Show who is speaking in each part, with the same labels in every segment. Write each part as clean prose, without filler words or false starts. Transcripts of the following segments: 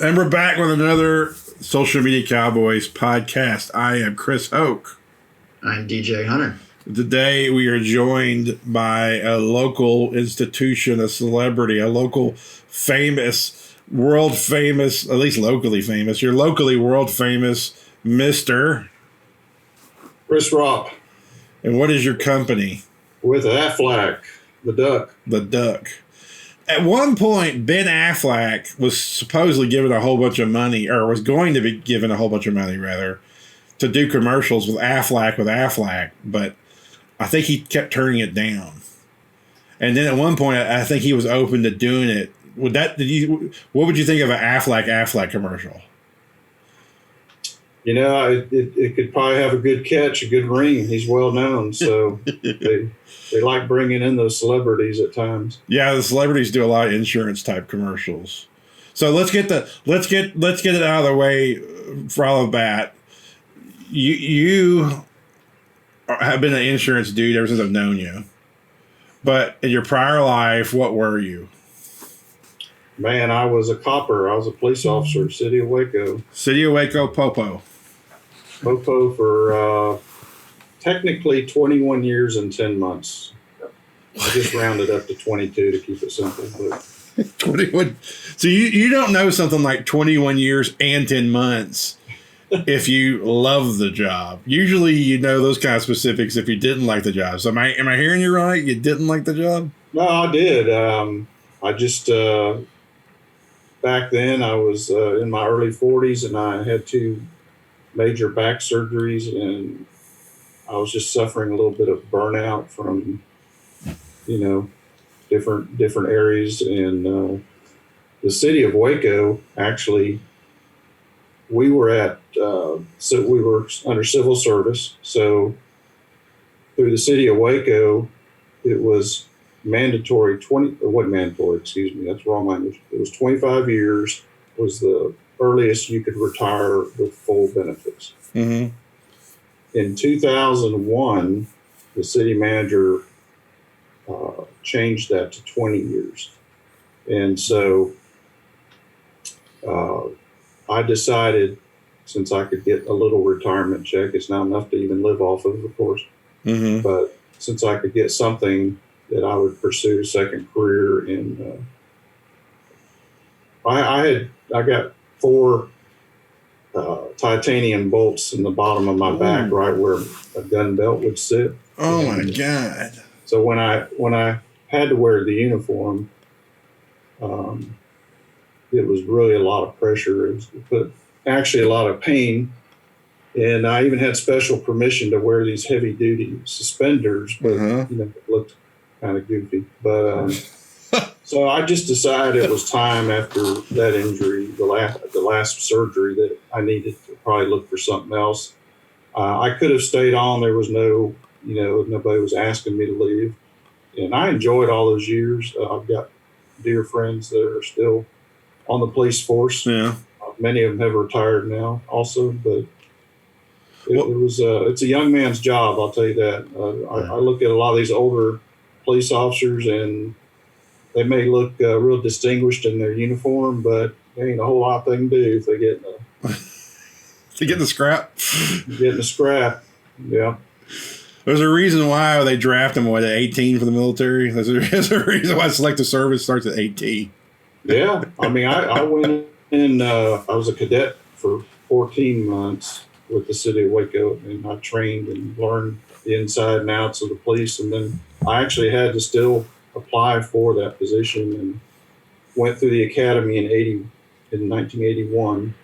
Speaker 1: And we're back with another Social Media Cowboys podcast. I am Chris Hoke.
Speaker 2: I'm DJ Hunter.
Speaker 1: Today we are joined by a local institution, a celebrity, a local famous, world famous, at least locally famous. You're locally world famous, Mr.
Speaker 3: Chris Raup.
Speaker 1: And what is your company?
Speaker 3: With Aflac, the duck.
Speaker 1: The Duck. At one point, Ben Affleck was supposedly given a whole bunch of money, or was going to be given a whole bunch of money, rather, to do commercials with Affleck, but I think he kept turning it down. And then at one point, I think he was open to doing it. What would you think of an Affleck commercial?
Speaker 3: You know, it could probably have a good catch, a good ring. He's well known, so they like bringing in those celebrities at times.
Speaker 1: Yeah, the celebrities do a lot of insurance type commercials. So let's get it out of the way for all of that. You have been an insurance dude ever since I've known you. But in your prior life, what were you?
Speaker 3: Man, I was a copper. I was a police officer, City of Waco.
Speaker 1: City of Waco Popo.
Speaker 3: Popo for technically 21 years and 10 months. I just rounded up to 22 to keep it simple. But
Speaker 1: 21. So you don't know something like 21 years and 10 months if you love the job. Usually you know those kind of specifics if you didn't like the job. So am I hearing you right? You didn't like the job?
Speaker 3: No, I did. I just back then I was in my early 40s and I had 2 major back surgeries, and I was just suffering a little bit of burnout from, different areas. And the City of Waco, actually, we were we were under civil service. So through the City of Waco, it was mandatory that's wrong language. It was 25 years was the earliest you could retire with full benefits.
Speaker 1: Mm-hmm.
Speaker 3: In 2001, the city manager changed that to 20 years. And so I decided, since I could get a little retirement check, it's not enough to even live off of course,
Speaker 1: Mm-hmm.
Speaker 3: but since I could get something, that I would pursue a second career. And I got 4 titanium bolts in the bottom of my back, right where a gun belt would sit.
Speaker 1: Oh my God!
Speaker 3: So when I had to wear the uniform, it was really a lot of pressure. It was actually a lot of pain, and I even had special permission to wear these heavy duty suspenders, but it looked kind of goofy. But so I just decided it was time after that injury, the last surgery, that I needed to probably look for something else. I could have stayed on. There was nobody was asking me to leave. And I enjoyed all those years. I've got dear friends that are still on the police force.
Speaker 1: Yeah.
Speaker 3: Many of them have retired now also, but it's a young man's job, I'll tell you that. I look at a lot of these older police officers, and they may look real distinguished in their uniform, but there ain't a whole lot they can do if they get
Speaker 1: in the scrap.
Speaker 3: Get in the scrap, yeah.
Speaker 1: There's a reason why they draft them at 18 for the military. There's a reason why selective service starts at 18.
Speaker 3: Yeah, I mean, I went in. I was a cadet for 14 months with the City of Waco, and I trained and learned the inside and outs of the police, and then I actually had to still apply for that position, and went through the academy in 1981.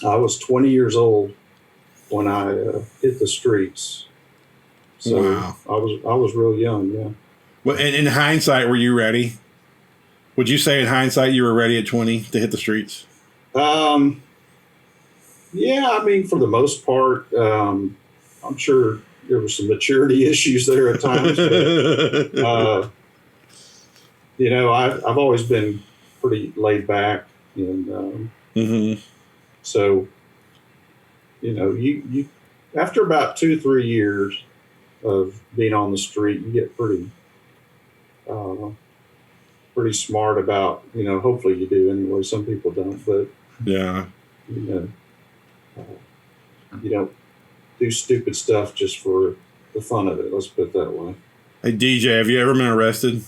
Speaker 3: I was 20 years old when I hit the streets. So
Speaker 1: wow.
Speaker 3: I was real young, yeah.
Speaker 1: Well, in hindsight, were you ready? Would you say in hindsight you were ready at 20 to hit the streets?
Speaker 3: Yeah, I mean, for the most part, I'm sure there were some maturity issues there at times. But, I've always been pretty laid back, and so, you after about 2-3 years of being on the street, you get pretty pretty smart about, hopefully you do anyway. Some people don't, but
Speaker 1: Yeah.
Speaker 3: You don't do stupid stuff just for the fun of it. Let's put it that way.
Speaker 1: Hey, DJ, have you ever been arrested?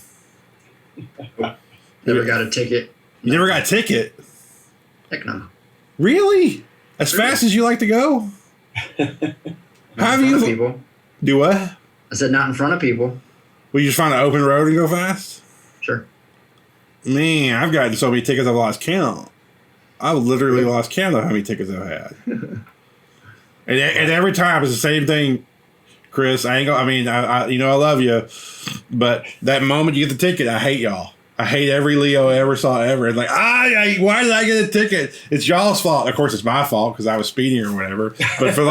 Speaker 2: Never got a ticket.
Speaker 1: You never got a ticket?
Speaker 2: Heck no.
Speaker 1: Really? As fast as you like to go? How have you
Speaker 2: people?
Speaker 1: Do what?
Speaker 2: I said not in front of people.
Speaker 1: Will you just find an open road and go fast?
Speaker 2: Sure.
Speaker 1: Man, I've gotten so many tickets I've lost count. I've literally lost count of how many tickets I've had. and every time it's the same thing, Chris. I love you, but that moment you get the ticket, I hate y'all. I hate every Leo I ever saw ever. It's like, why did I get a ticket? It's y'all's fault. Of course, it's my fault because I was speeding or whatever. But for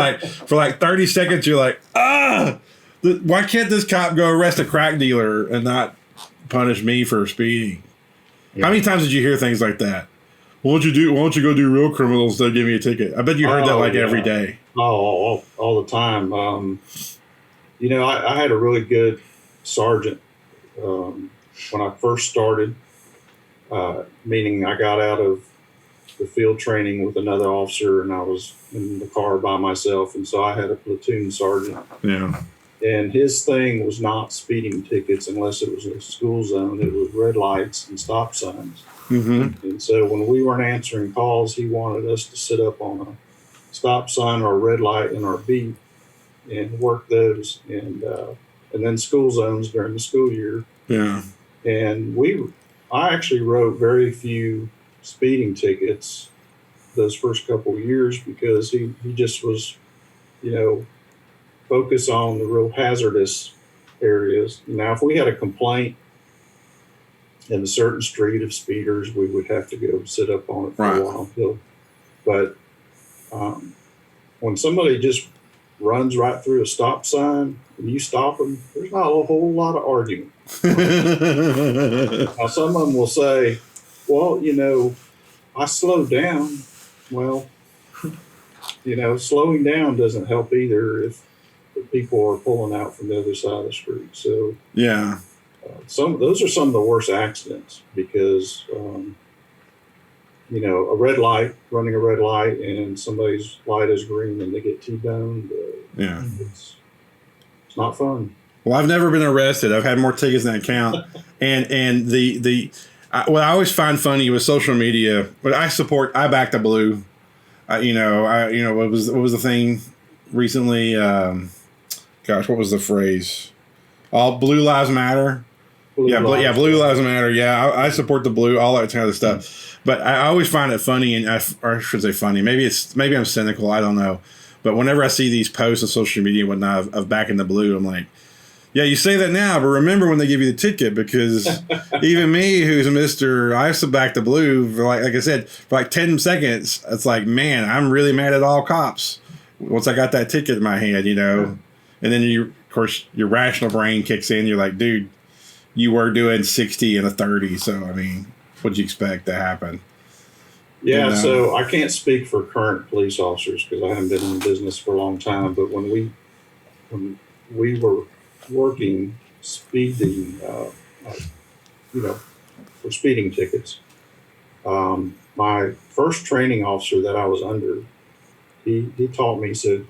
Speaker 1: like 30 seconds, you're like, why can't this cop go arrest a crack dealer and not punish me for speeding? Yeah. How many times did you hear things like that? Why don't you go do real criminals instead of give me a ticket? I bet you heard that every day.
Speaker 3: Oh, all the time. I had a really good sergeant when I first started, meaning I got out of the field training with another officer and I was in the car by myself. And so I had a platoon sergeant.
Speaker 1: Yeah.
Speaker 3: And his thing was not speeding tickets unless it was a school zone. It was red lights and stop signs.
Speaker 1: Mm-hmm.
Speaker 3: And so when we weren't answering calls, he wanted us to sit up on a stop sign or a red light in our beat and work those. And then school zones during the school year.
Speaker 1: Yeah.
Speaker 3: And I actually wrote very few speeding tickets those first couple of years because he just was, focus on the real hazardous areas. Now, if we had a complaint in a certain street of speeders, we would have to go sit up on it for a while. But when somebody just runs right through a stop sign and you stop them, there's not a whole lot of arguing. Now, some of them will say, well, I slowed down. Well, slowing down doesn't help either if the people are pulling out from the other side of the street. So
Speaker 1: yeah,
Speaker 3: those are some of the worst accidents because running a red light and somebody's light is green and they get T-boned.
Speaker 1: Yeah,
Speaker 3: it's not fun.
Speaker 1: Well, I've never been arrested. I've had more tickets than I count. and what I always find funny with social media, but I back the blue. What was the thing recently? What was the phrase? All blue lives matter. Blue lives matter. Yeah, I support the blue, all that kind of stuff. But I always find it funny, or I should say funny. Maybe I'm cynical. I don't know. But whenever I see these posts on social media and whatnot of back in the blue, I'm like, yeah, you say that now, but remember when they give you the ticket, because even me, who's a Mr. I used to back the blue for like I said, for like 10 seconds. It's like, man, I'm really mad at all cops once I got that ticket in my hand, And then of course, your rational brain kicks in. You're like, dude, you were doing 60 and a 30. So, I mean, what'd you expect to happen?
Speaker 3: Yeah, so I can't speak for current police officers because I haven't been in business for a long time. But when we were working speeding, for speeding tickets, my first training officer that I was under, he taught me, he said,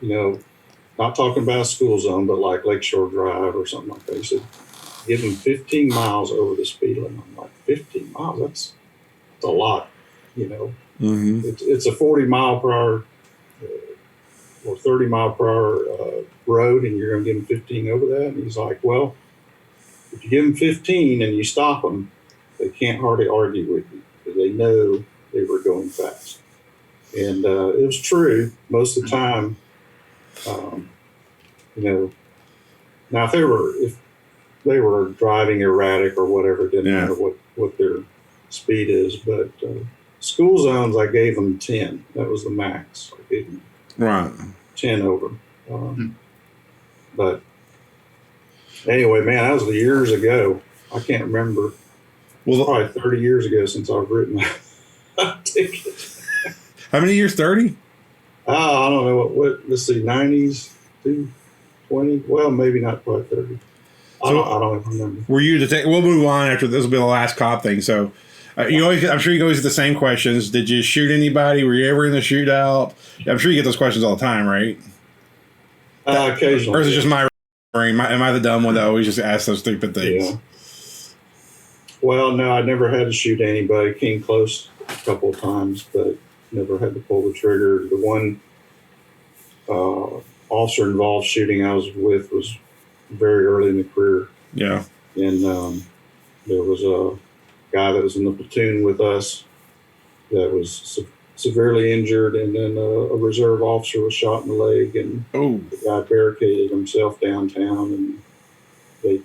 Speaker 3: not talking about a school zone, but like Lakeshore Drive or something like that. He said, give him 15 miles over the speed limit. I'm like, 15 miles? That's a lot,
Speaker 1: Mm-hmm.
Speaker 3: It's a 40 mile per hour or 30 mile per hour road, and you're going to give him 15 over that. And he's like, well, if you give them 15 and you stop them, they can't hardly argue with you because they know they were going fast. And it was true most of the time. Now if they were driving erratic or whatever, it didn't matter what their speed is. But school zones, I gave them 10. That was the max. I gave them 10 over. But anyway, man, that was years ago. I can't remember. Well, probably 30 years ago since I've written a ticket.
Speaker 1: How many years? 30?
Speaker 3: I don't know. Let's see, 90s to 20. Well, maybe not quite 30. I don't even remember.
Speaker 1: Were you we'll move on after this will be the last cop thing. So I'm sure you always get the same questions. Did you shoot anybody? Were you ever in the shootout? I'm sure you get those questions all the time, right?
Speaker 3: Occasionally.
Speaker 1: Or is it just my brain? Am I the dumb one that always just asks those stupid things?
Speaker 3: Yeah. Well, no, I never had to shoot anybody. Came close a couple of times, but never had to pull the trigger. The one officer involved shooting I was with was very early in the career.
Speaker 1: Yeah.
Speaker 3: And there was a guy that was in the platoon with us that was severely injured, and then a reserve officer was shot in the leg, and the guy barricaded himself downtown, and they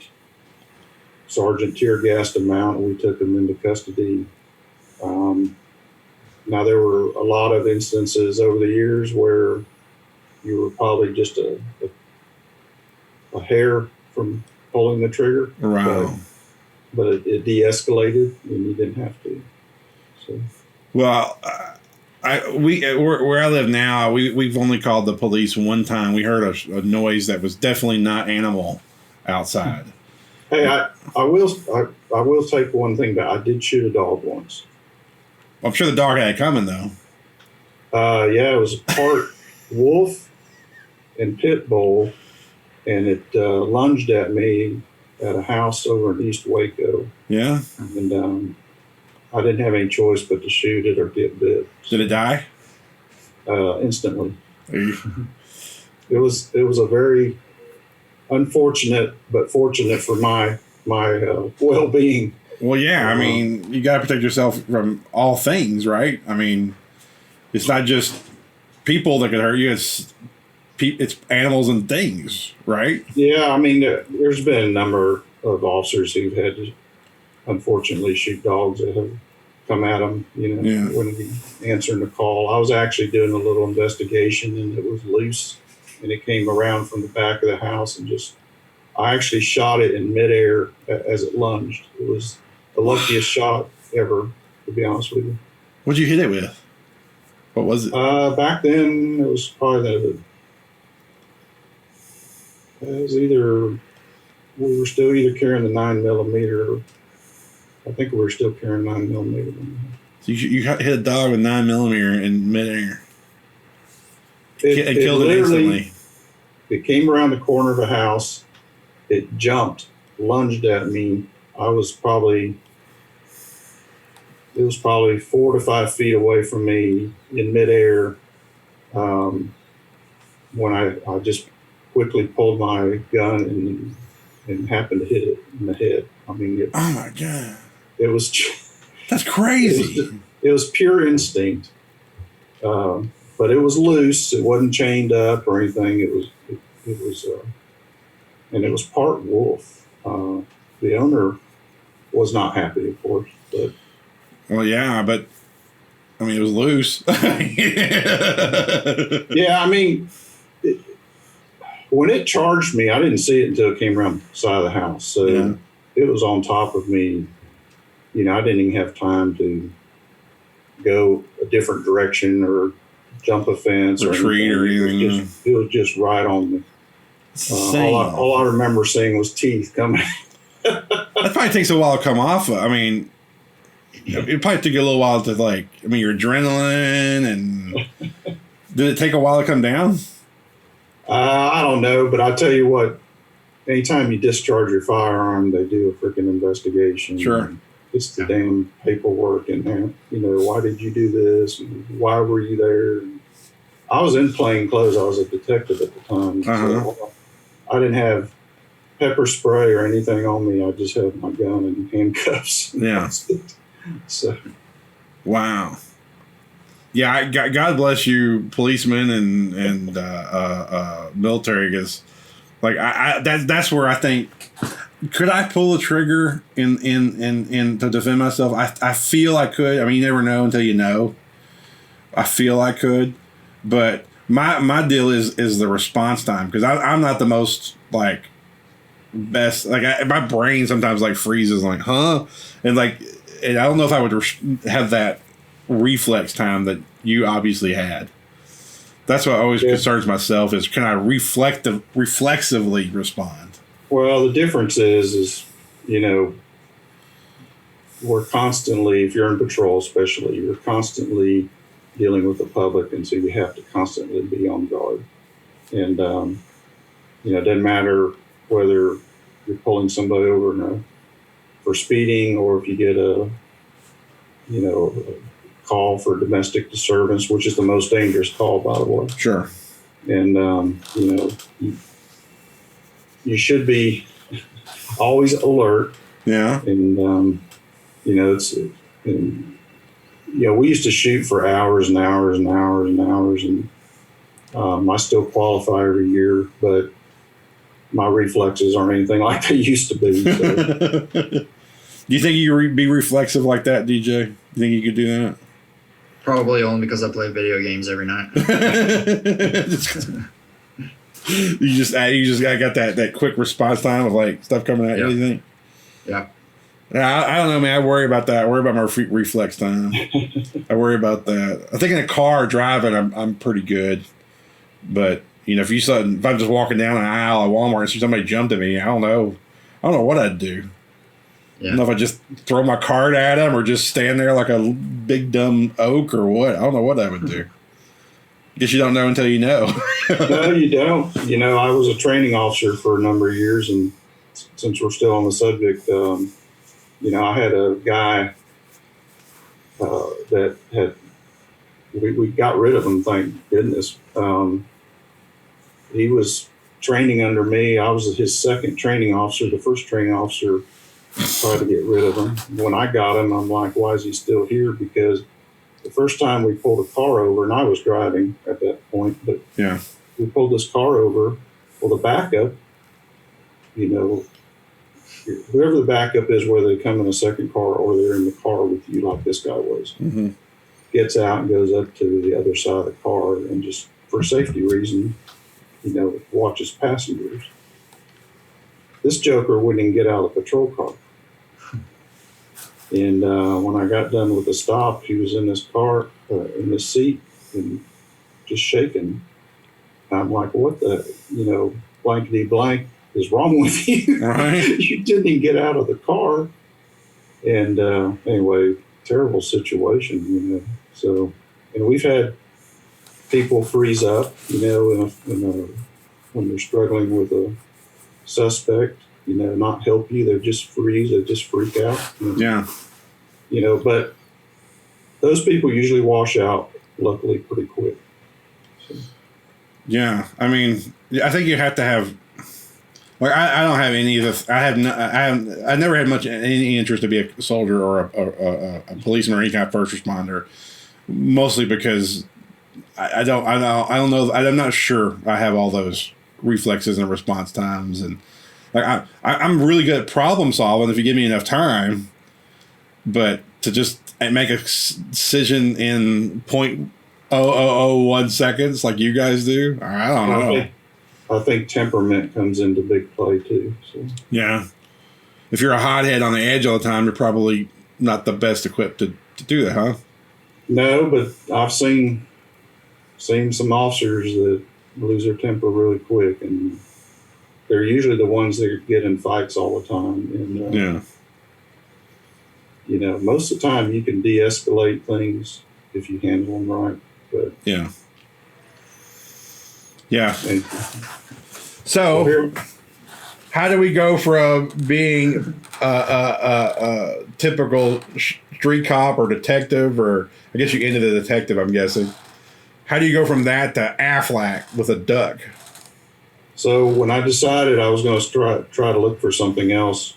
Speaker 3: sergeant tear gassed him out, and we took him into custody. Now there were a lot of instances over the years where you were probably just a hair from pulling the trigger,
Speaker 1: Right.
Speaker 3: but it de-escalated, and you didn't have to. So.
Speaker 1: Well, where I live now, we've only called the police one time. We heard a noise that was definitely not animal outside.
Speaker 3: Hey, I will take one thing back. I did shoot a dog once.
Speaker 1: I'm sure the dog had it coming though.
Speaker 3: Yeah, it was part wolf and pit bull, and it lunged at me at a house over in East Waco.
Speaker 1: Yeah.
Speaker 3: And I didn't have any choice but to shoot it or get bit.
Speaker 1: Did it die?
Speaker 3: Instantly. It was a very unfortunate, but fortunate for my well-being.
Speaker 1: Well, yeah. I mean, you got to protect yourself from all things, right? I mean, it's not just people that could hurt you. It's animals and things, right?
Speaker 3: Yeah, I mean, there's been a number of officers who've had to, unfortunately, shoot dogs that have come at them, when we answering the call. I was actually doing a little investigation, and it was loose, and it came around from the back of the house, and I actually shot it in midair as it lunged. It was the luckiest shot ever, to be honest with you.
Speaker 1: What'd you hit it with? What was it?
Speaker 3: Back then, it was probably we were still either carrying the 9mm, or I think we were still carrying 9mm.
Speaker 1: So you hit a dog with 9mm in midair. It killed it instantly.
Speaker 3: It came around the corner of a house. It jumped, lunged at me. It was probably 4 to 5 feet away from me in midair. When I just quickly pulled my gun and happened to hit it in the head. I mean,
Speaker 1: oh my God.
Speaker 3: It was.
Speaker 1: That's crazy.
Speaker 3: It was pure instinct. But it was loose. It wasn't chained up or anything. It was, and it was part wolf. The owner was not happy, of course, but.
Speaker 1: Well, yeah, but I mean, it was loose.
Speaker 3: Yeah, I mean, when it charged me, I didn't see it until it came around the side of the house. So It was on top of me. I didn't even have time to go a different direction or jump a fence or
Speaker 1: retreat or anything.
Speaker 3: It was just right on me. All I remember seeing was teeth coming.
Speaker 1: That probably takes a while to come off. I mean, it probably took you a little while to your adrenaline, and did it take a while to come down?
Speaker 3: I don't know, but I tell you what, anytime you discharge your firearm, they do a freaking investigation.
Speaker 1: Sure.
Speaker 3: It's the damn paperwork in there. Why did you do this? Why were you there? I was in plain clothes. I was a detective at the time. So I didn't have pepper spray or anything on me. I just had my gun and handcuffs.
Speaker 1: Yeah.
Speaker 3: So. Wow.
Speaker 1: Yeah, God bless you, policemen and military, because that's where I think, could I pull the trigger in to defend myself? I feel I could. I mean, you never know until you know. I feel I could, but my deal is the response time, because I'm not the most best. My brain sometimes freezes, huh, and I don't know if I would have that reflex time that you obviously had. That's what always concerns myself, is can I reflexively respond?
Speaker 3: Well, the difference is, you know, we're constantly, if you're in patrol especially, you're constantly dealing with the public, and so you have to constantly be on guard. And, you know, it doesn't matter whether you're pulling somebody over for speeding, or if you get a call for domestic disturbance, which is the most dangerous call, by the way.
Speaker 1: Sure.
Speaker 3: And, you know, you should be always alert.
Speaker 1: Yeah.
Speaker 3: And, you know, we used to shoot for hours and hours and hours and hours. And I still qualify every year, but my reflexes aren't anything like they used to be. So.
Speaker 1: Do you think you could be reflexive like that, DJ? You think you could do that?
Speaker 2: Probably only because I play video games every night.
Speaker 1: you just got that quick response time of like stuff coming at you. You think?
Speaker 2: Yeah.
Speaker 1: I don't know, man. I worry about that. I worry about my reflex time. I worry about that. I think in a car driving, I'm pretty good. But you know, if I'm just walking down an aisle at Walmart and see somebody jump at me, I don't know what I'd do. Yeah. I don't know if I just throw my card at them or just stand there like a big dumb oak or what. I don't know what I would do. Guess you don't know until you know.
Speaker 3: No, you don't. You know, I was a training officer for a number of years, and since we're still on the subject, you know, I had a guy that had, we got rid of him, thank goodness. He was training under me. I was his second training officer. The first training officer tried to get rid of him. When I got him, I'm like, why is he still here? Because the first time we pulled a car over, and I was driving at that point, but
Speaker 1: yeah,
Speaker 3: we pulled this car over. Well, the backup, you know, whoever the backup is, whether they come in a second car or they're in the car with you like this guy was, gets out and goes up to the other side of the car and just for safety reason, you know, watches passengers. This joker wouldn't even get out of the patrol car. And when I got done with the stop, he was in this car, in this seat, and just shaking. I'm like, what the, you know, blankety blank is wrong with you?
Speaker 1: Right.
Speaker 3: You didn't even get out of the car. And anyway, terrible situation, you know. So, and we've had people freeze up, you know, when they're struggling with a suspect, you know, not help you. They just freeze. They just freak out. And,
Speaker 1: yeah.
Speaker 3: You know, but those people usually wash out, luckily, pretty quick. So.
Speaker 1: Yeah. I mean, I think you have to have, like, I don't have any of this. I never had any interest to be a soldier or a policeman or any kind of first responder, mostly because I don't know. I'm not sure I have all those reflexes and response times, and like I'm really good at problem solving if you give me enough time, but to just make a decision in 0.0001 seconds like you guys do, I don't know.
Speaker 3: I think temperament comes into big play too. So. Yeah,
Speaker 1: if you're a hothead on the edge all the time, you're probably not the best equipped to do that, huh?
Speaker 3: No, but I've seen some officers that lose their temper really quick, and they're usually the ones that get in fights all the time. And
Speaker 1: yeah,
Speaker 3: you know, most of the time you can de-escalate things if you handle them right. But
Speaker 1: yeah.
Speaker 3: And,
Speaker 1: so, how do we go from being a typical street cop or detective, or I guess you get into the detective, I'm guessing. How do you go from that to Aflac with a duck?
Speaker 3: So when I decided I was going to try to look for something else,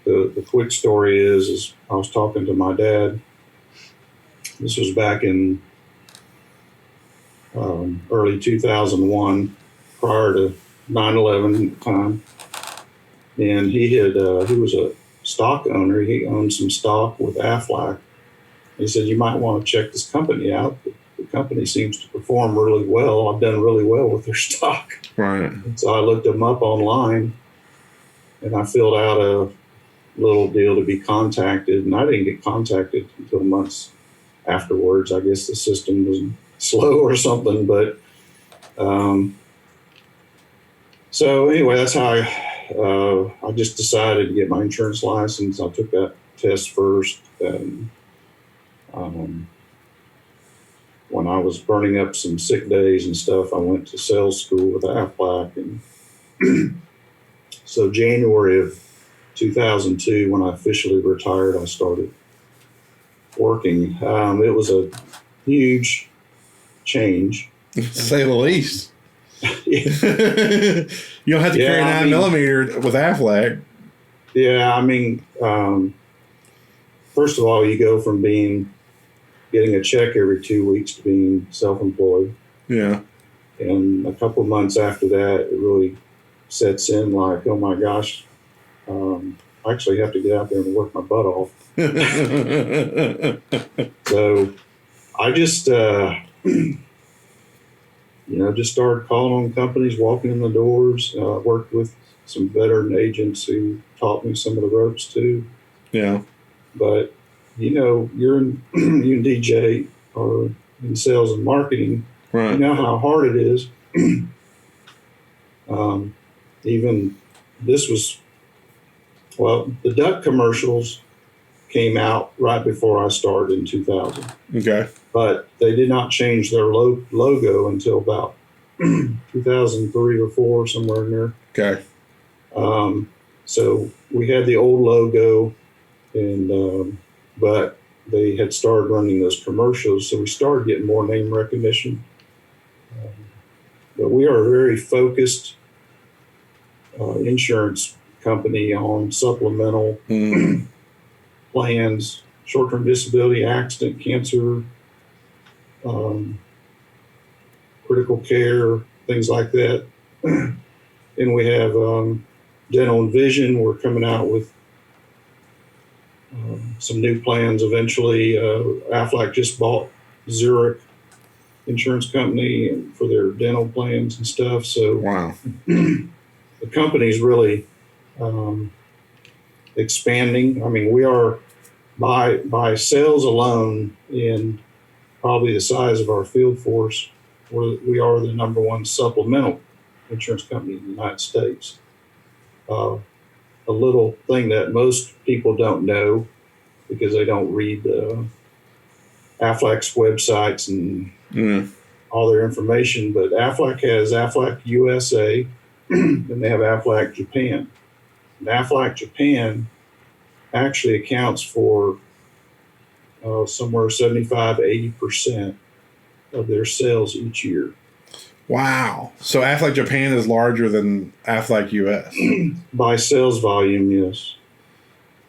Speaker 3: the quick story is I was talking to my dad. This was back in early 2001, prior to 9/11 time, and he was a stock owner. He owned some stock with Aflac. He said, you might want to check this company out. The company seems to perform really well. I've done really well with their stock.
Speaker 1: Right.
Speaker 3: So I looked them up online, and I filled out a little deal to be contacted, and I didn't get contacted until months afterwards. I guess the system was slow or something, but so anyway, that's how I just decided to get my insurance license. I took that test first, and when I was burning up some sick days and stuff, I went to sales school with Aflac, and so January of 2002, when I officially retired, I started working. It was a huge change,
Speaker 1: to say the least. You don't have to carry 9mm with Aflac.
Speaker 3: Yeah, I mean, first of all, you go from getting a check every 2 weeks to being self-employed.
Speaker 1: Yeah.
Speaker 3: And a couple of months after that, it really sets in like, oh my gosh, I actually have to get out there and work my butt off. So I just, just started calling on companies, walking in the doors, worked with some veteran agents who taught me some of the ropes too.
Speaker 1: Yeah.
Speaker 3: But, you're you and DJ are in sales and marketing.
Speaker 1: Right.
Speaker 3: You know how hard it is. Even this was, the duck commercials came out right before I started in 2000.
Speaker 1: Okay.
Speaker 3: But they did not change their logo until about 2003 or 4, somewhere in there.
Speaker 1: Okay.
Speaker 3: So we had the old logo, and but they had started running those commercials, so we started getting more name recognition. But we are a very focused insurance company on supplemental plans, short-term disability, accident, cancer, critical care, things like that. And we have dental and vision. We're coming out with some new plans eventually. Aflac just bought Zurich Insurance Company and for their dental plans and stuff. So
Speaker 1: wow.
Speaker 3: The company's really expanding. I mean, we are by sales alone in probably the size of our field force, we are the number one supplemental insurance company in the United States. A little thing that most people don't know because they don't read Aflac's websites and all their information, but Aflac has Aflac USA and they have Aflac Japan. And Aflac Japan actually accounts for somewhere 75-80% of their sales each year.
Speaker 1: Wow. So Aflac Japan is larger than Aflac US?
Speaker 3: By sales volume, yes.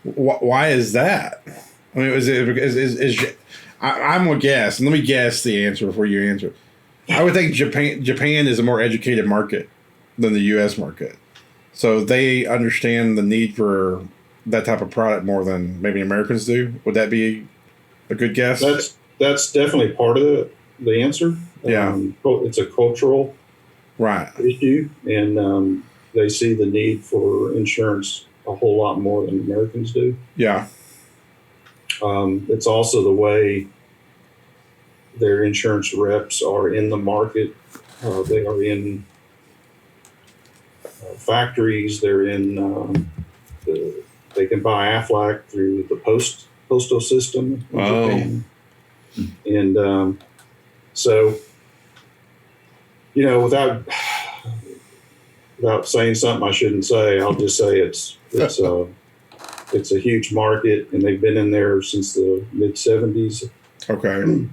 Speaker 1: Why is that? I mean, I'm going to guess, and let me guess the answer before you answer. I would think Japan is a more educated market than the U.S. market. So they understand the need for that type of product more than maybe Americans do. Would that be a good guess?
Speaker 3: That's definitely part of the answer.
Speaker 1: Yeah.
Speaker 3: It's a cultural issue, and they see the need for insurance a whole lot more than Americans do.
Speaker 1: Yeah.
Speaker 3: It's also the way their insurance reps are in the market. They are in factories. They're in. They can buy Aflac through the postal system in Japan. And so, without saying something I shouldn't say, I'll just say it's a huge market, and they've been in there since the mid '70s.
Speaker 1: Okay.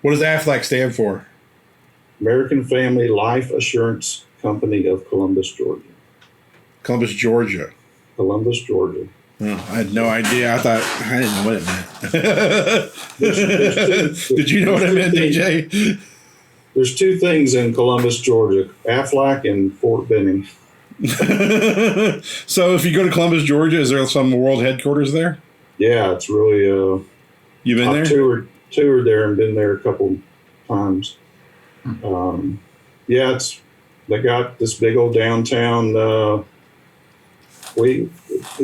Speaker 1: What does Aflac stand for?
Speaker 3: American Family Life Assurance Company of Columbus, Georgia.
Speaker 1: Columbus, Georgia.
Speaker 3: Columbus, Georgia.
Speaker 1: Oh, I had no idea. I didn't know what it meant. Did you know what it meant, DJ?
Speaker 3: There's two things in Columbus, Georgia: Aflac and Fort Benning.
Speaker 1: So, if you go to Columbus, Georgia, is there some world headquarters there?
Speaker 3: Yeah, it's really.
Speaker 1: You been there?
Speaker 3: Toured there and been there a couple times. Yeah, they got this big old downtown. It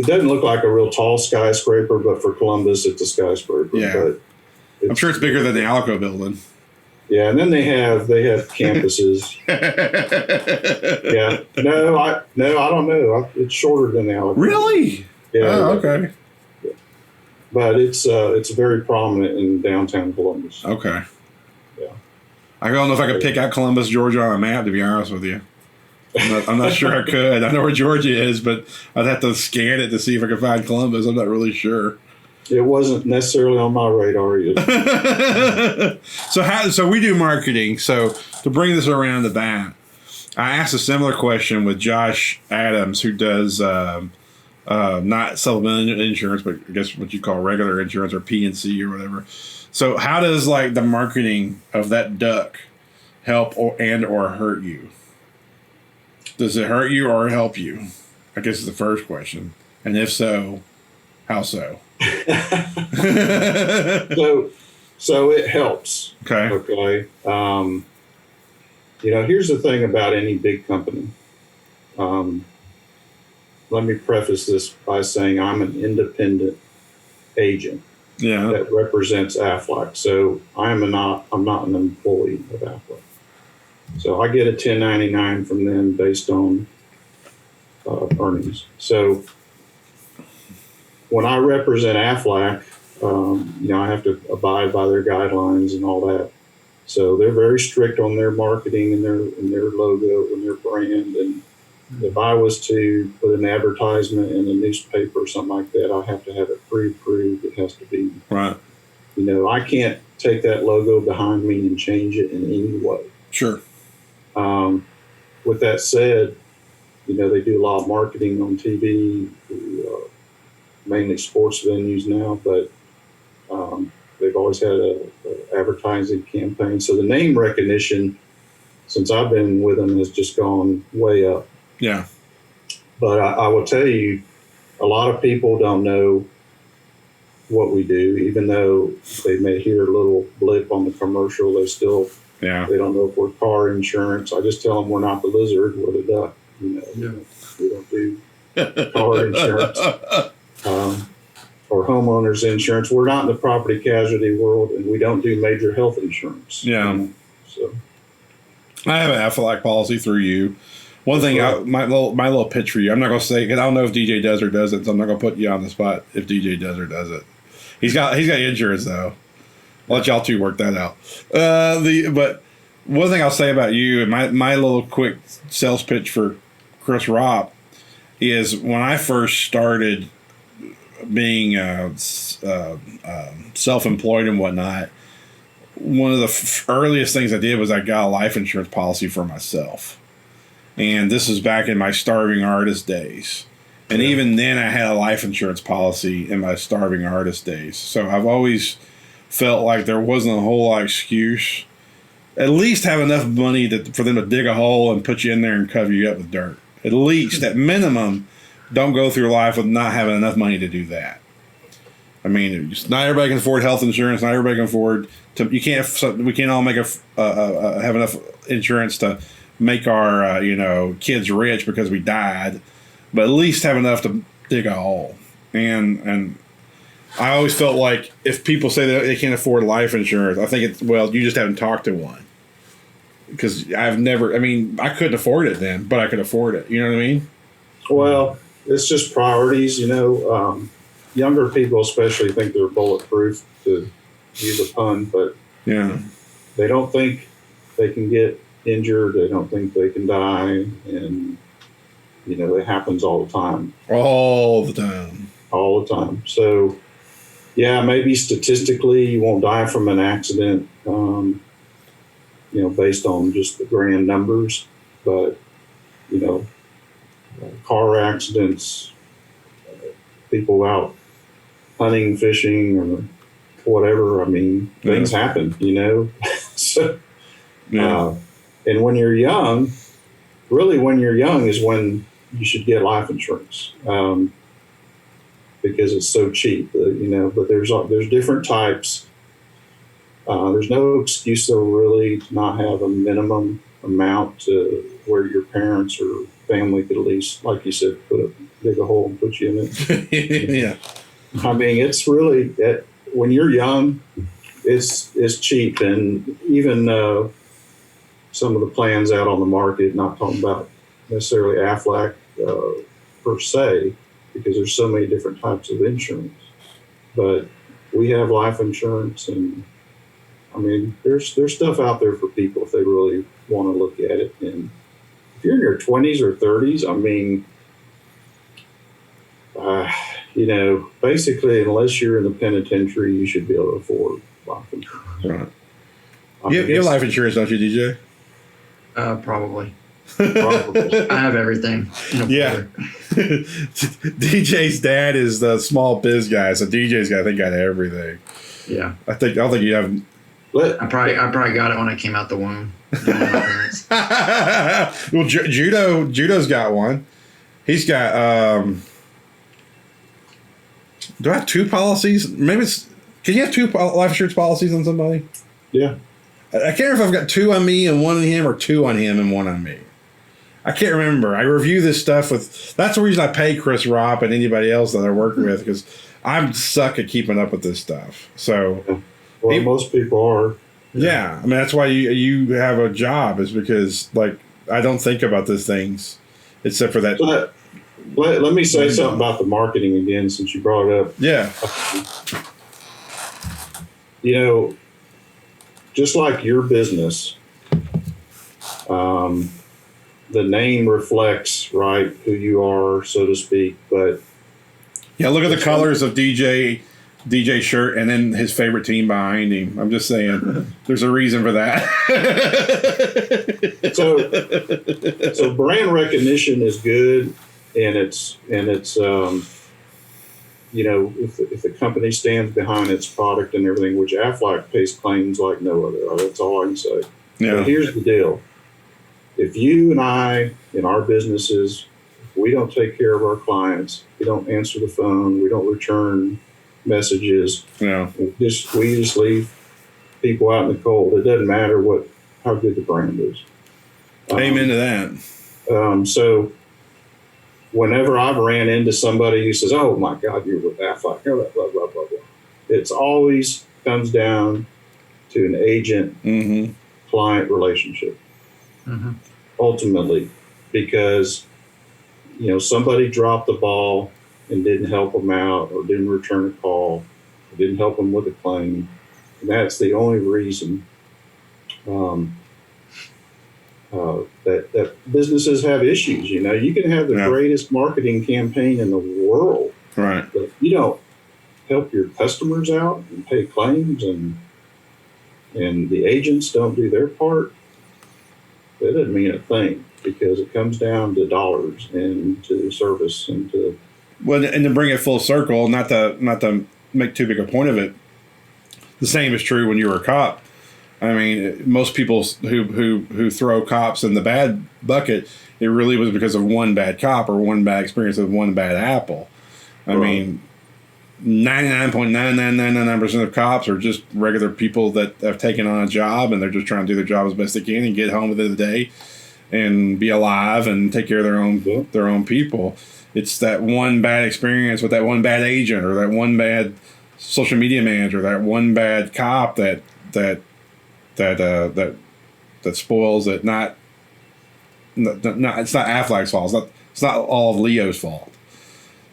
Speaker 3: doesn't look like a real tall skyscraper, but for Columbus, it's a skyscraper.
Speaker 1: Yeah.
Speaker 3: But
Speaker 1: I'm sure it's bigger than the Alico building.
Speaker 3: Yeah, and then they have campuses. Yeah, no, I don't know. It's shorter than the alligator.
Speaker 1: Really?
Speaker 3: Yeah.
Speaker 1: Oh, okay.
Speaker 3: But it's very prominent in downtown Columbus.
Speaker 1: Okay.
Speaker 3: Yeah.
Speaker 1: I don't know if I could pick out Columbus, Georgia on a map, to be honest with you. I'm not sure I could. I know where Georgia is, but I'd have to scan it to see if I could find Columbus. I'm not really sure.
Speaker 3: It wasn't necessarily on my radar either.
Speaker 1: So we do marketing. So to bring this around the bat, I asked a similar question with Josh Adams, who does not supplemental insurance, but I guess what you call regular insurance or P&C or whatever. So how does like the marketing of that duck help or hurt you? Does it hurt you or help you? I guess is the first question. And if so, how so?
Speaker 3: So it helps.
Speaker 1: Okay.
Speaker 3: Okay. Here's the thing about any big company. Let me preface this by saying I'm an independent agent that represents Aflac. So I'm not an employee of Aflac. So I get a 1099 from them based on earnings. So when I represent Aflac, I have to abide by their guidelines and all that. So they're very strict on their marketing and their logo and their brand. And if I was to put an advertisement in a newspaper or something like that, I have to have it pre-approved. It has to be
Speaker 1: right.
Speaker 3: I can't take that logo behind me and change it in any way.
Speaker 1: Sure.
Speaker 3: With that said, they do a lot of marketing on TV, mainly sports venues now, but they've always had a advertising campaign. So the name recognition, since I've been with them, has just gone way up.
Speaker 1: Yeah.
Speaker 3: But I will tell you, a lot of people don't know what we do, even though they may hear a little blip on the commercial. They don't know if we're car insurance. I just tell them we're not the lizard, we're the duck. We don't do car insurance or homeowners insurance. We're not in the property casualty world, and we don't do major health insurance.
Speaker 1: Yeah.
Speaker 3: So
Speaker 1: I have an Aflac policy through you. One thing, my little pitch for you. I'm not going to say, because I don't know if DJ does or doesn't, so I'm not going to put you on the spot if DJ does or doesn't. He's got insurance though. I'll let y'all two work that out. But one thing I'll say about you and my little quick sales pitch for Chris Raup is when I first started being self-employed and whatnot, one of the earliest things I did was I got a life insurance policy for myself. And this is back in my starving artist days. And even then I had a life insurance policy in my starving artist days. So I've always felt like there wasn't a whole lot of excuse. At least have enough money for them to dig a hole and put you in there and cover you up with dirt. At least, at minimum, don't go through life with not having enough money to do that. I mean, not everybody can afford health insurance. Not everybody can afford to. We can't all make have enough insurance to make our kids rich because we died, but at least have enough to dig a hole. And I always felt like if people say that they can't afford life insurance, I think you just haven't talked to one. Because I couldn't afford it then, but I could afford it. You know what I mean? Well,
Speaker 3: it's just priorities. Younger people especially think they're bulletproof, to use a pun, but they don't think they can get injured. They don't think they can die. And, it happens all the time.
Speaker 1: All the time. So, maybe statistically you won't die from an accident, based on just the grand numbers. But, car accidents, people out hunting, fishing, or whatever. I mean, things happen, So, and when you're young, is when you should get life insurance. Because it's so cheap, but there's different types. There's no excuse though really to not have a minimum amount to where your parents or family could at least, like you said, dig a hole and put you in it. Yeah.
Speaker 3: I mean, it's really, when you're young, it's cheap, and even some of the plans out on the market, not talking about necessarily Aflac per se, because there's so many different types of insurance. But we have life insurance, and I mean, there's stuff out there for people if they really want to look at it. And if you're in your 20s or 30s, I mean, you know, basically, unless you're in the penitentiary, you should be able to afford life insurance.
Speaker 1: Right. You have life insurance, don't you, DJ?
Speaker 2: Probably.
Speaker 3: Probably.
Speaker 2: I have everything.
Speaker 1: Yeah. DJ's dad is the small biz guy, so DJ's got everything.
Speaker 2: Yeah.
Speaker 1: I don't think you have.
Speaker 2: I probably got it when I came out the womb.
Speaker 1: Well, Judo's got one. He's got. Do I have 2 policies? Maybe it's. Can you have 2 life insurance policies on somebody?
Speaker 3: Yeah.
Speaker 1: I can't remember if I've got 2 on me and 1 on him, or 2 on him and 1 on me. I can't remember. I review this stuff with. That's the reason I pay Chris Raup and anybody else that I work with, because I'm suck at keeping up with this stuff. So.
Speaker 3: Well, most people are.
Speaker 1: Yeah, I mean that's why you have a job, is because like I don't think about these things, except for that.
Speaker 3: So let me say something about the marketing again, since you brought it up.
Speaker 1: Yeah.
Speaker 3: You know, just like your business, the name reflects, right, who you are, so to speak. But
Speaker 1: yeah, look at the colors of DJ shirt and then his favorite team behind him. I'm just saying, there's a reason for that.
Speaker 3: So brand recognition is good, and it's you know, if the company stands behind its product and everything, which Aflac pays claims like no other. That's all I can say.
Speaker 1: Yeah.
Speaker 3: But here's the deal: if you and I in our businesses, we don't take care of our clients, we don't answer the phone, we don't return messages.
Speaker 1: Yeah.
Speaker 3: We just leave people out in the cold. It doesn't matter how good the brand is.
Speaker 1: Amen to that.
Speaker 3: So whenever I've ran into somebody who says, "Oh my God, you're with Aflac," blah blah blah blah blah, it's always comes down to an agent-client relationship.
Speaker 2: Mm-hmm.
Speaker 3: Ultimately, because you know somebody dropped the ball and didn't help them out, or didn't return a call, or didn't help them with a claim. And that's the only reason that businesses have issues. You know, you can have the greatest marketing campaign in the world,
Speaker 1: right?
Speaker 3: But if you don't help your customers out and pay claims, and the agents don't do their part, that doesn't mean a thing, because it comes down to dollars and to service and to.
Speaker 1: Well, and to bring it full circle, not to make too big a point of it, the same is true when you were a cop. I mean, most people who throw cops in the bad bucket, it really was because of one bad cop or one bad experience with one bad apple. I mean, 99.9999% of cops are just regular people that have taken on a job, and they're just trying to do their job as best they can and get home at the end of the day and be alive and take care of their own people. It's that one bad experience with that one bad agent, or that one bad social media manager, that one bad cop that spoils it. Not it's not Affleck's fault. It's not all of Leo's fault.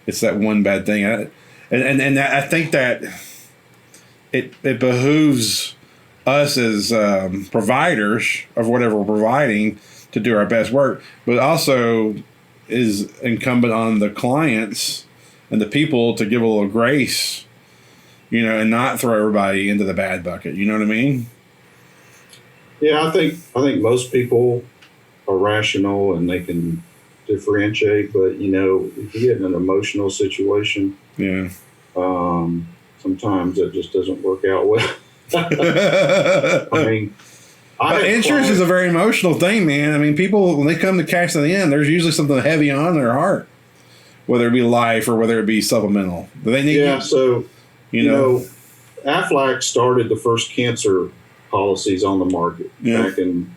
Speaker 1: It's that one bad thing, and I think that it behooves us as providers of whatever we're providing to do our best work, but also is incumbent on the clients and the people to give a little grace, you know, and not throw everybody into the bad bucket. You know what I mean?
Speaker 3: Yeah, I think most people are rational and they can differentiate, but you know, if you get in an emotional situation, sometimes it just doesn't work out well. I mean,
Speaker 1: insurance is a very emotional thing, man. I mean, people, when they come to cash in the end, there's usually something heavy on their heart, whether it be life or whether it be supplemental. Do they need
Speaker 3: so you know, Aflac started the first cancer policies on the market back in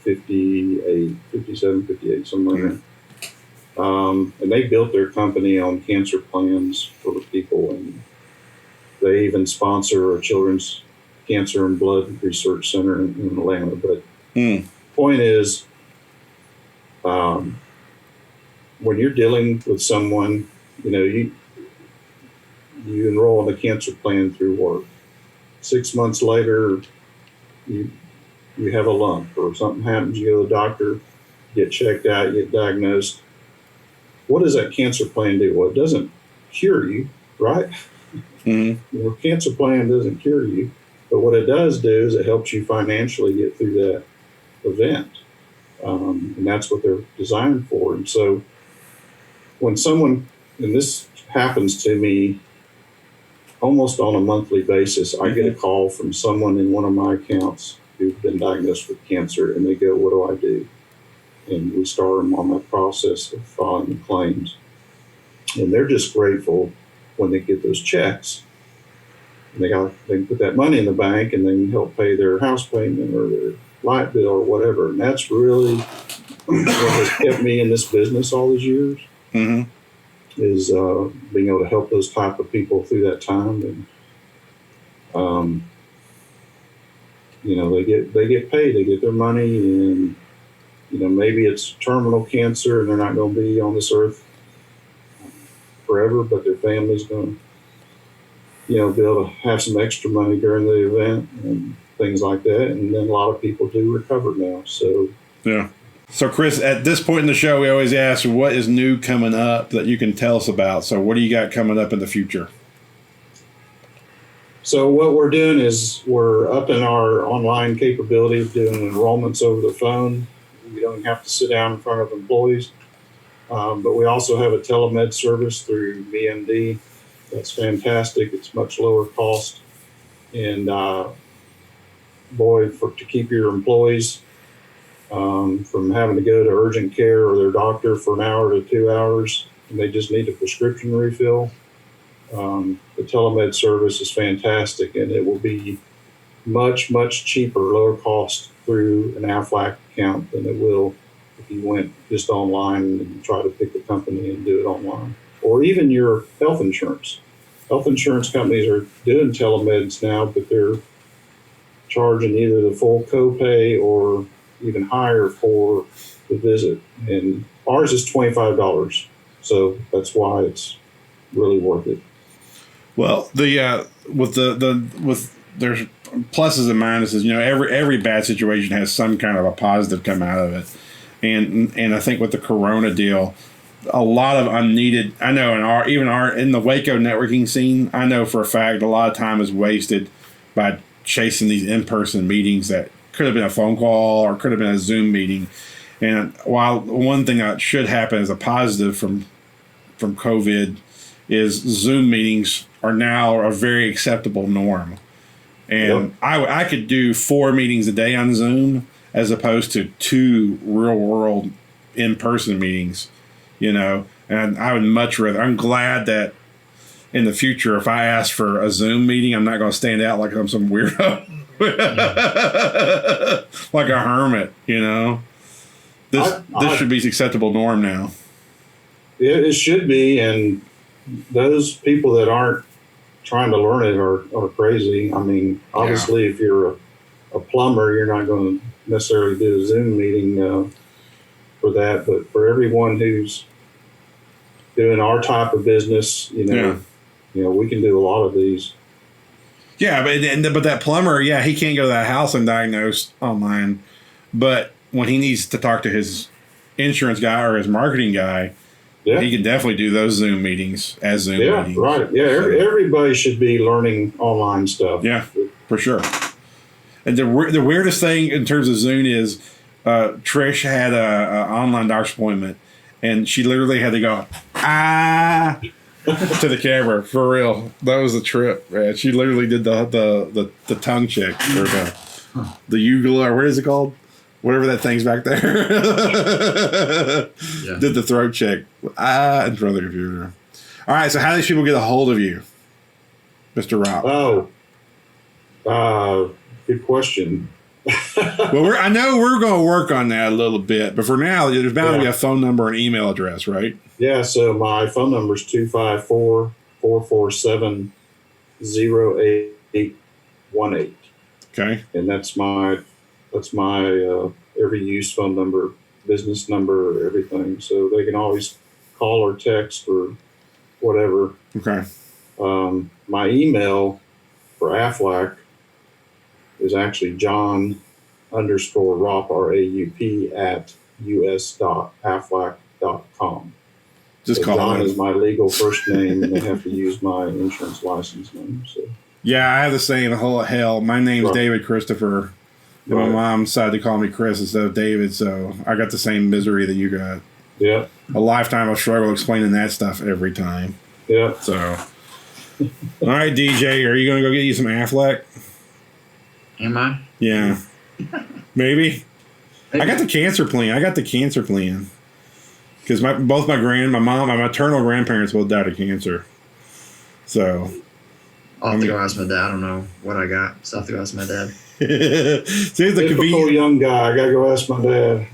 Speaker 3: 57, 58, somewhere in there. And they built their company on cancer plans for the people, and they even sponsor a children's Cancer and Blood Research Center in Atlanta. But point is, when you're dealing with someone, you enroll in a cancer plan through work. 6 months later, you have a lump or something happens, you go to the doctor, get checked out, get diagnosed. What does that cancer plan do? Well, it doesn't cure you, right? Your cancer plan doesn't cure you, but what it does do is it helps you financially get through that event. And that's what they're designed for. And so when someone, and this happens to me almost on a monthly basis, I get a call from someone in one of my accounts who's been diagnosed with cancer, and they go, what do I do? And we start them on that process of filing the claims. And they're just grateful when they get those checks. And they can put that money in the bank and they can help pay their house payment or their light bill or whatever. And that's really what has kept me in this business all these years. Is being able to help those type of people through that time. And they get paid, they get their money, and maybe it's terminal cancer and they're not going to be on this earth forever, but their family's going to be able to have some extra money during the event and things like that. And then a lot of people do recover now. So
Speaker 1: yeah. So, Chris, at this point in the show, we always ask, what is new coming up that you can tell us about? So what do you got coming up in the future?
Speaker 3: So what we're doing is we're upping our online capability of doing enrollments over the phone. We don't have to sit down in front of employees. But we also have a telemed service through BMD. That's fantastic. It's much lower cost. And, to keep your employees from having to go to urgent care or their doctor for an hour to 2 hours, and they just need a prescription refill. The telemed service is fantastic, and it will be much, much cheaper, lower cost through an Aflac account than it will if you went just online and try to pick a company and do it online. Or even your health insurance. Health insurance companies are doing telemeds now, but they're charging either the full copay or even higher for the visit. And ours is $25. So that's why it's really worth it. Well,
Speaker 1: with there's pluses and minuses. Every bad situation has some kind of a positive come out of it, and I think with the Corona deal, a lot of unneeded. I know in the Waco networking scene, I know for a fact a lot of time is wasted by chasing these in-person meetings that could have been a phone call or could have been a Zoom meeting. And while one thing that should happen as a positive from COVID is Zoom meetings are now a very acceptable norm. And I could do 4 meetings a day on Zoom as opposed to 2 real world in-person meetings, and I would much rather, I'm glad that in the future, if I ask for a Zoom meeting, I'm not going to stand out like I'm some weirdo, like a hermit, This should be acceptable norm now.
Speaker 3: It should be, and those people that aren't trying to learn it are crazy. I mean, obviously, if you're a plumber, you're not going to necessarily do a Zoom meeting for that. But for everyone who's doing our type of business, we can do a lot of these.
Speaker 1: Yeah, but that plumber, he can't go to that house and diagnose online. But when he needs to talk to his insurance guy or his marketing guy, he can definitely do those Zoom meetings as Zoom meetings.
Speaker 3: Yeah, right. Yeah, everybody should be learning online stuff.
Speaker 1: Yeah, for sure. And the weirdest thing in terms of Zoom is Trish had a online doctor's appointment, and she literally had to go, to the camera, for real. That was a trip, man. She literally did the tongue check, or the ugula, or what is it called? Whatever that thing's back there. Did the throat check in front of the computer. All right, so how do these people get a hold of you, Mr. Raup?
Speaker 3: Good question.
Speaker 1: Well, I know we're going to work on that a little bit, but for now, there's bound to be a phone number and email address, right?
Speaker 3: Yeah, so my phone number is 254-447-0818.
Speaker 1: Okay.
Speaker 3: And that's my every use phone number, business number, everything. So they can always call or text or whatever.
Speaker 1: Okay.
Speaker 3: My email for Aflac is actually John_Raup, RAUP at us.aflac.com.
Speaker 1: Just
Speaker 3: so
Speaker 1: call
Speaker 3: John
Speaker 1: it.
Speaker 3: is my legal first name, and they have to use my insurance license name. So
Speaker 1: Yeah, I have the same whole hell. My name's
Speaker 3: Right.
Speaker 1: David Christopher. And my
Speaker 3: Right.
Speaker 1: mom decided to call me Chris instead of David, so I got the same misery that you got.
Speaker 3: yeah,
Speaker 1: A lifetime of struggle explaining that stuff every time.
Speaker 3: yeah.
Speaker 1: So, all right, DJ, are you going to go get you some Aflac?
Speaker 2: Am I?
Speaker 1: Yeah. Maybe. I got the cancer plan. Because my mom, my maternal grandparents both died of cancer. So.
Speaker 2: I'll have to go ask my dad. I don't know what I got, so I'll have to go ask my dad.
Speaker 1: See, it's the
Speaker 3: Typical
Speaker 1: convenience.
Speaker 3: young guy. I gotta go ask my dad.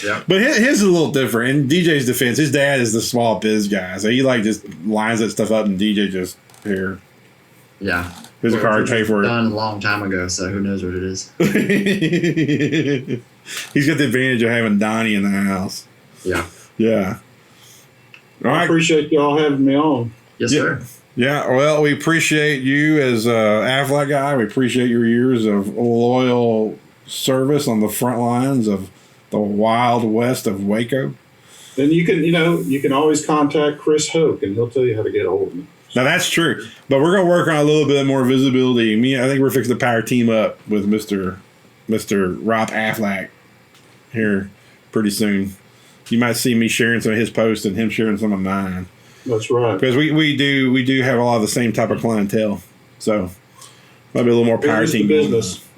Speaker 2: Yeah.
Speaker 1: But his is a little different. In DJ's defense, his dad is the small biz guy. So he like just lines that stuff up and DJ just here.
Speaker 2: Yeah.
Speaker 1: Here's a card, pay for it.
Speaker 2: Done a long time ago, so who knows what it is.
Speaker 1: He's got the advantage of having Donnie in the house.
Speaker 2: Yeah.
Speaker 1: Yeah. All
Speaker 3: I
Speaker 1: right.
Speaker 3: appreciate y'all having me on.
Speaker 2: Yes,
Speaker 1: Yeah.
Speaker 2: sir.
Speaker 1: Yeah. Well, we appreciate you as a Aflac guy. We appreciate your years of loyal service on the front lines of the wild west of Waco.
Speaker 3: And you can always contact Chris Hoke, and he'll tell you how to get a hold of me.
Speaker 1: Now that's true, but we're gonna work on a little bit more visibility. I think we're fixing to power team up with Mr. Raup Aflac here pretty soon. You might see me sharing some of his posts and him sharing some of mine
Speaker 3: That's right.
Speaker 1: because we do have a lot of the same type of clientele. So might be a little more power
Speaker 3: Business to
Speaker 1: team.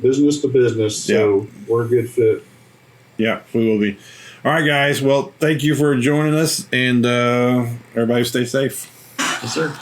Speaker 3: business to business. So we're a good fit.
Speaker 1: Yeah, we will be. All right, guys. Well, thank you for joining us, and everybody stay safe.
Speaker 2: Yes, sir.